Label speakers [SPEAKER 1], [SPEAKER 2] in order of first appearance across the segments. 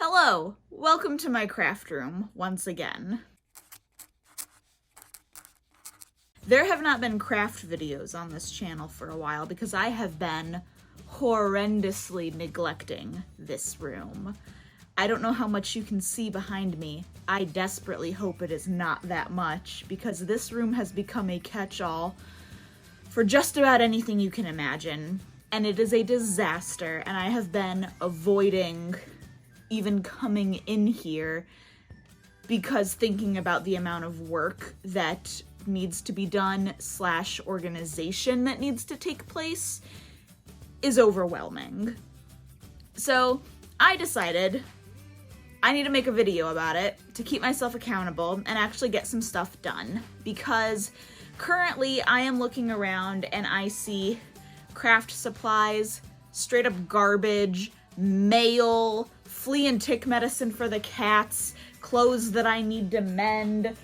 [SPEAKER 1] Hello, welcome to my craft room once again. There have not been craft videos on this channel for a while because I have been horrendously neglecting this room. I don't know how much you can see behind me. I desperately hope it is not that much because this room has become a catch-all for just about anything you can imagine, and it is a disaster, and I have been avoiding even coming in here because thinking about the amount of work that needs to be done / organization that needs to take place is overwhelming. So I decided I need to make a video about it to keep myself accountable and actually get some stuff done, because currently I am looking around and I see craft supplies, straight up garbage, mail, flea and tick medicine for the cats, clothes that I need to mend,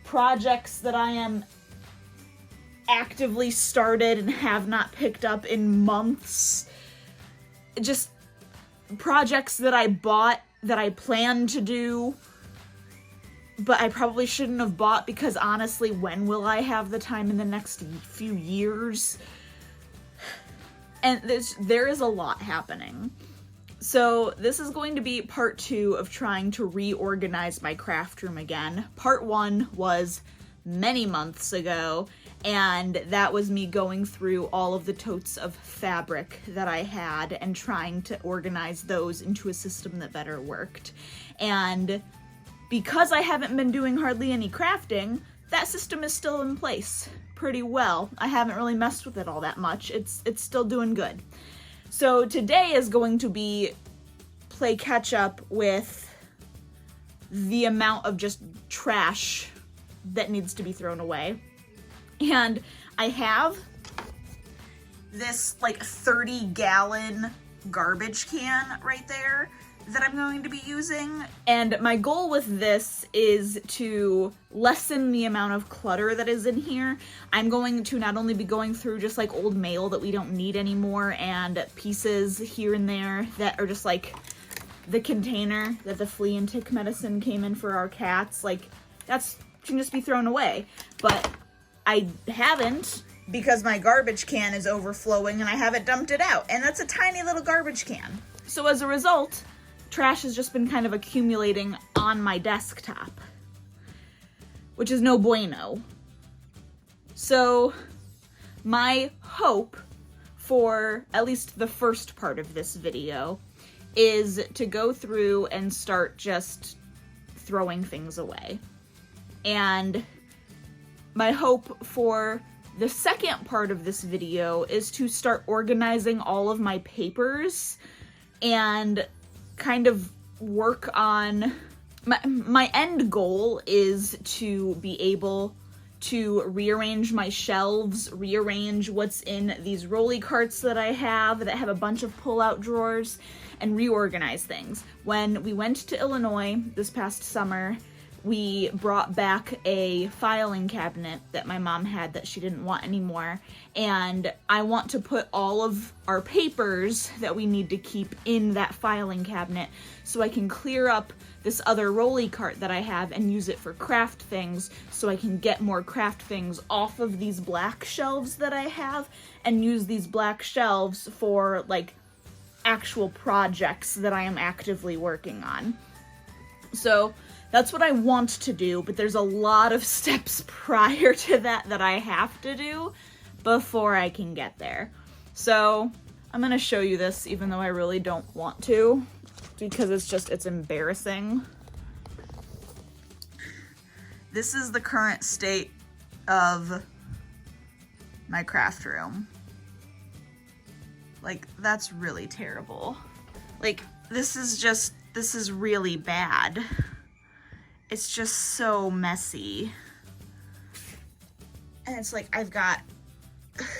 [SPEAKER 1] projects that I am actively started and have not picked up in months, just projects that I bought that I plan to do, but I probably shouldn't have bought because honestly, when will I have the time in the next few years? And there is a lot happening. So this is going to be part 2 of trying to reorganize my craft room again. Part 1 was many months ago, and that was me going through all of the totes of fabric that I had and trying to organize those into a system that better worked. And because I haven't been doing hardly any crafting, that system is still in place pretty well. I haven't really messed with it all that much. It's still doing good. So today is going to be play catch up with the amount of just trash that needs to be thrown away. And I have this like 30-gallon garbage can right there that I'm going to be using. And my goal with this is to lessen the amount of clutter that is in here. I'm going to not only be going through just like old mail that we don't need anymore and pieces here and there that are just like the container that the flea and tick medicine came in for our cats. Like that's can just be thrown away. But I haven't, because my garbage can is overflowing and I haven't dumped it out. And that's a tiny little garbage can. So as a result, trash has just been kind of accumulating on my desktop, which is no bueno. So my hope for at least the first part of this video is to go through and start just throwing things away. And my hope for the second part of this video is to start organizing all of my papers and kind of work on my end goal is to be able to rearrange my shelves, rearrange what's in these rolly carts that I have that have a bunch of pull-out drawers, and reorganize things. When we went to Illinois this past summer, we brought back a filing cabinet that my mom had that she didn't want anymore, and I want to put all of our papers that we need to keep in that filing cabinet so I can clear up this other rolly cart that I have and use it for craft things, so I can get more craft things off of these black shelves that I have and use these black shelves for like actual projects that I am actively working on. So that's what I want to do, but there's a lot of steps prior to that I have to do before I can get there. So I'm gonna show you this even though I really don't want to, because it's embarrassing. This is the current state of my craft room. Like, that's really terrible. Like, this is really bad. It's just so messy. And it's like I've got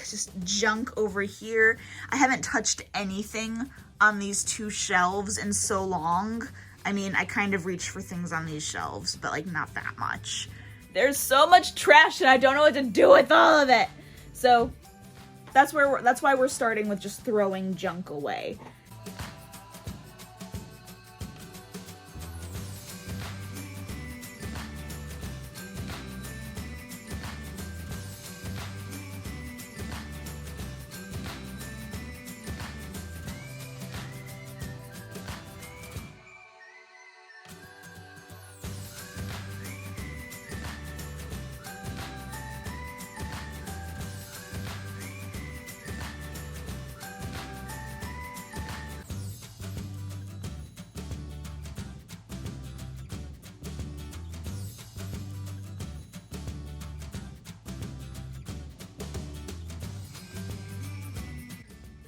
[SPEAKER 1] just junk over here. I haven't touched anything on these 2 shelves in so long. I mean, I kind of reach for things on these shelves, but like not that much. There's so much trash and I don't know what to do with all of it. So that's why we're starting with just throwing junk away.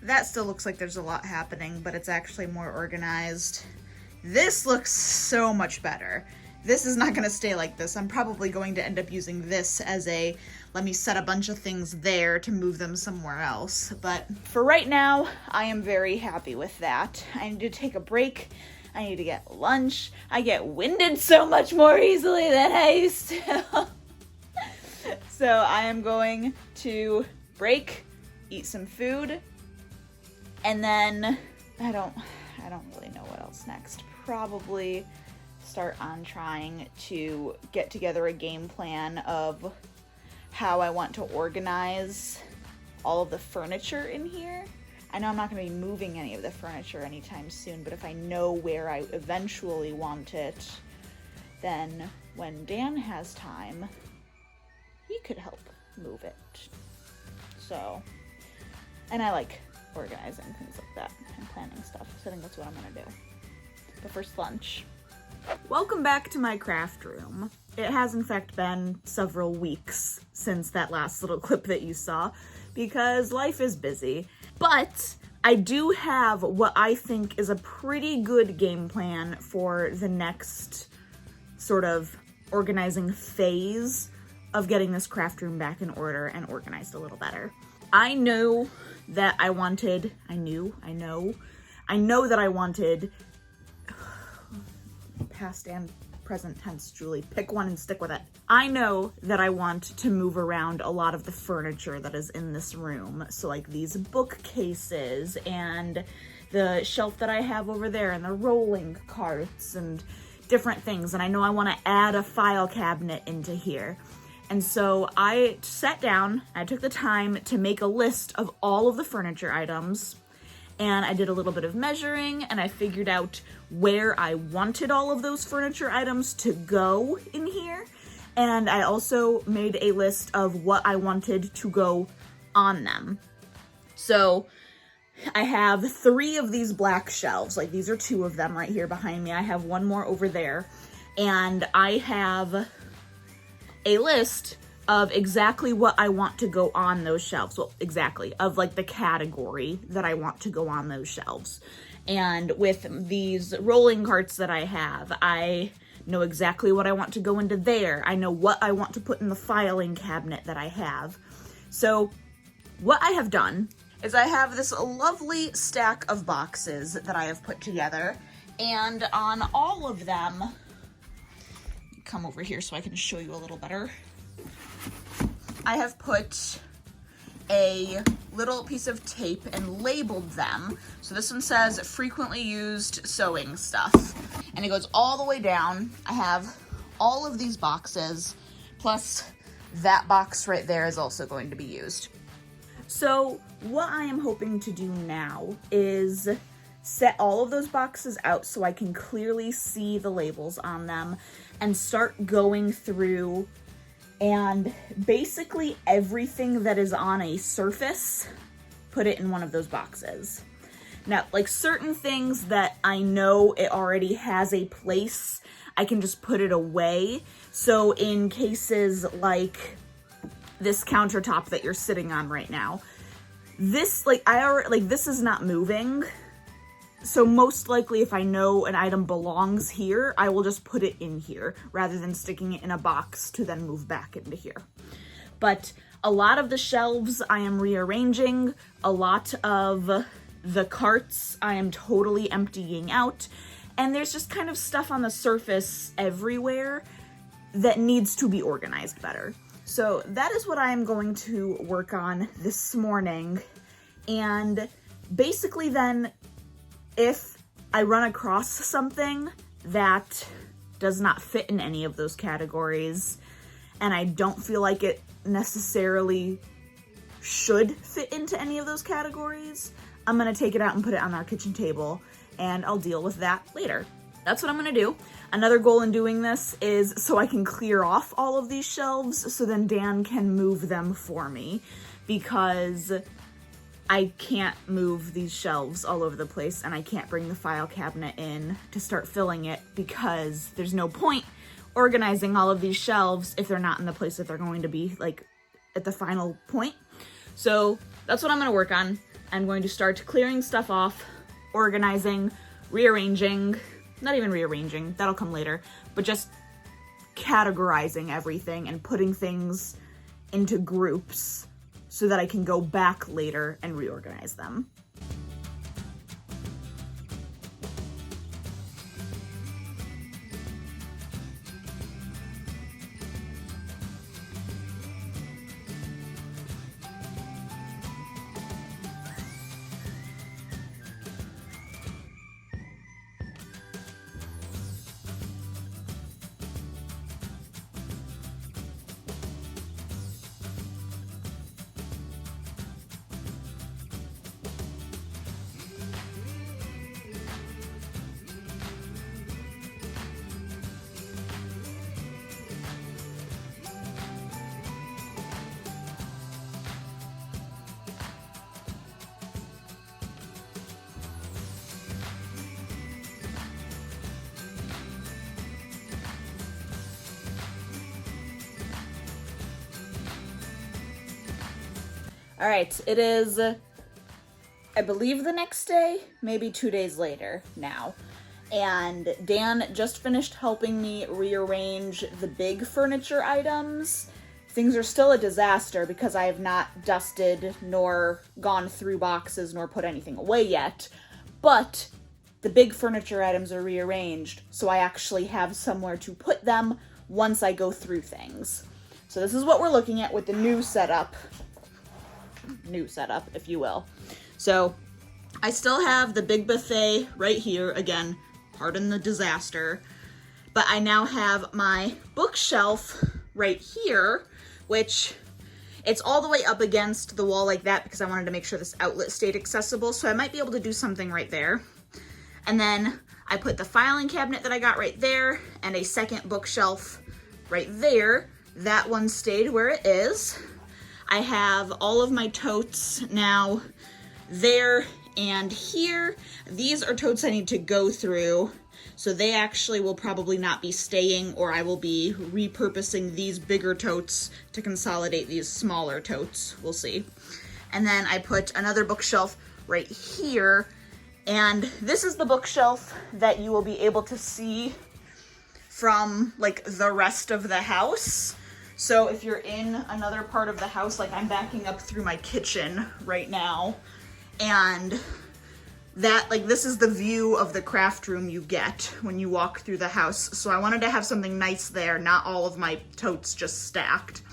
[SPEAKER 1] that still looks like there's a lot happening, but it's actually more organized. This looks so much better. This is not gonna stay like this. I'm probably going to end up using this as a, let me set a bunch of things there to move them somewhere else. But for right now, I am very happy with that. I need to take a break. I need to get lunch. I get winded so much more easily than I used to. So I am going to break, eat some food, and then I don't really know what else next. Probably start on trying to get together a game plan of how I want to organize all of the furniture in here. I know I'm not going to be moving any of the furniture anytime soon, but if I know where I eventually want it, then when Dan has time, he could help move it. So, and I like organizing things like that and planning stuff, so I think that's what I'm going to do. But first, lunch. Welcome back to my craft room. It has in fact been several weeks since that last little clip that you saw, because life is busy. But I do have what I think is a pretty good game plan for the next sort of organizing phase of getting this craft room back in order and organized a little better. I know that I wanted, I know that I wanted, past and present tense, Julie, pick one and stick with it. I know that I want to move around a lot of the furniture that is in this room. So like these bookcases and the shelf that I have over there and the rolling carts and different things. And I know I want to add a file cabinet into here. And so I sat down, I took the time to make a list of all of the furniture items, and I did a little bit of measuring, and I figured out where I wanted all of those furniture items to go in here. And I also made a list of what I wanted to go on them. So I have 3 of these black shelves, like these are 2 of them right here behind me. I have one more over there, and I have a list of exactly what I want to go on those shelves. Well, exactly, of like the category that I want to go on those shelves. And with these rolling carts that I have, I know exactly what I want to go into there. I know what I want to put in the filing cabinet that I have. So what I have done is I have this lovely stack of boxes that I have put together, and on all of them, come over here so I can show you a little better. I have put a little piece of tape and labeled them. So this one says frequently used sewing stuff, and it goes all the way down. I have all of these boxes, plus that box right there is also going to be used. So what I am hoping to do now is set all of those boxes out so I can clearly see the labels on them and start going through, and basically everything that is on a surface, put it in one of those boxes. Now, like certain things that I know it already has a place, I can just put it away. So in cases like this countertop that you're sitting on right now, this, this is not moving. So most likely if I know an item belongs here, I will just put it in here rather than sticking it in a box to then move back into here. But a lot of the shelves I am rearranging, a lot of the carts I am totally emptying out, and there's just kind of stuff on the surface everywhere that needs to be organized better. So that is what I am going to work on this morning. And basically then, if I run across something that does not fit in any of those categories, and I don't feel like it necessarily should fit into any of those categories, I'm gonna take it out and put it on our kitchen table, and I'll deal with that later. That's what I'm gonna do. Another goal in doing this is so I can clear off all of these shelves so then Dan can move them for me, because I can't move these shelves all over the place, and I can't bring the file cabinet in to start filling it, because there's no point organizing all of these shelves if they're not in the place that they're going to be, like, at the final point. So that's what I'm gonna work on. I'm going to start clearing stuff off, organizing, rearranging, not even rearranging, that'll come later, but just categorizing everything and putting things into groups so that I can go back later and reorganize them. All right, it is, I believe the next day, maybe 2 days later now. And Dan just finished helping me rearrange the big furniture items. Things are still a disaster because I have not dusted nor gone through boxes nor put anything away yet. But the big furniture items are rearranged, so I actually have somewhere to put them once I go through things. So this is what we're looking at with the new setup, if you will. So I still have the big buffet right here. Again, pardon the disaster, but I now have my bookshelf right here, which it's all the way up against the wall like that because I wanted to make sure this outlet stayed accessible. So I might be able to do something right there. And then I put the filing cabinet that I got right there and a second bookshelf right there. That one stayed where it is. I have all of my totes now there and here. These are totes I need to go through, so they actually will probably not be staying, or I will be repurposing these bigger totes to consolidate these smaller totes. We'll see. And then I put another bookshelf right here, and this is the bookshelf that you will be able to see from like the rest of the house. So if you're in another part of the house, like I'm backing up through my kitchen right now, and that, like, this is the view of the craft room you get when you walk through the house. So I wanted to have something nice there, not all of my totes just stacked.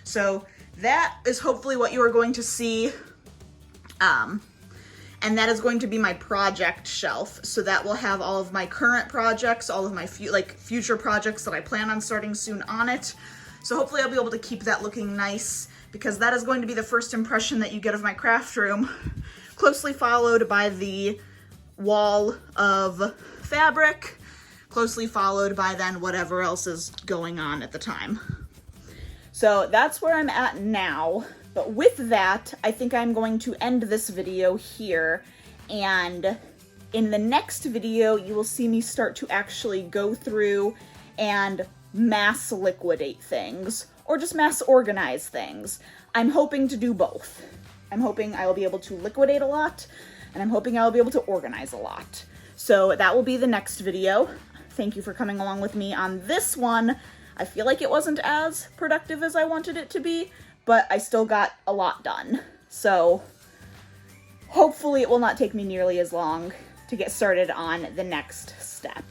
[SPEAKER 1] So that is hopefully what you are going to see. And that is going to be my project shelf. So that will have all of my current projects, all of my future projects that I plan on starting soon on it. So hopefully I'll be able to keep that looking nice, because that is going to be the first impression that you get of my craft room, closely followed by the wall of fabric, closely followed by then whatever else is going on at the time. So that's where I'm at now. But with that, I think I'm going to end this video here, and in the next video, you will see me start to actually go through and mass liquidate things, or just mass organize things. I'm hoping to do both. I'm hoping I will be able to liquidate a lot, and I'm hoping I will be able to organize a lot. So that will be the next video. Thank you for coming along with me on this one. I feel like it wasn't as productive as I wanted it to be, but I still got a lot done. So hopefully it will not take me nearly as long to get started on the next step.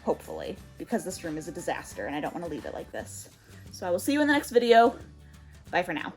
[SPEAKER 1] Hopefully, because this room is a disaster and I don't want to leave it like this. So I will see you in the next video. Bye for now.